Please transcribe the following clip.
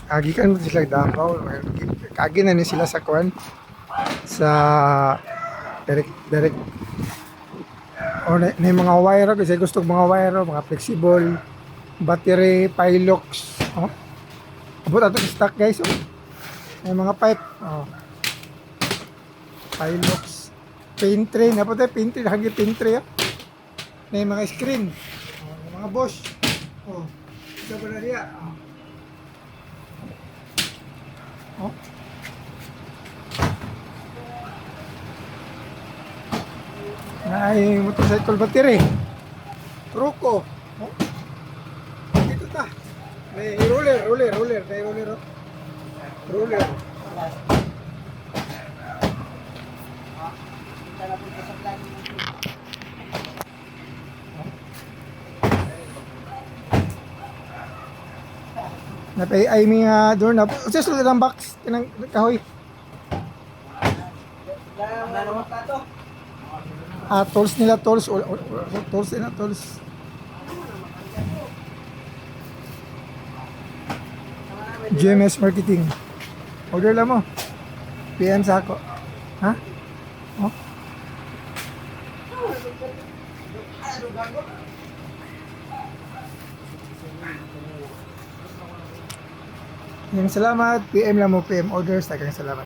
Kagikan mo sila Davao. Kagi na ni sila sa kuan sa direct o na yung mga wire kasi gusto mga wire mga flexible battery Pilox oh abot ato sa stock guys oh may mga pipe oh Pilox paint tray na po tayo paint tray hagi paint tray oh may mga screen oh, may mga Bosch oh isa ba na diya oh na ay motorcycle battery truko oh dito ta may roller may roller oh roller napay ay mga door na just look ang box kanang kahoy tools nila tools tools nila tools GMS marketing order lang mo PM sa ako ha oh yung salamat PM lang mo PM orders tagang salamat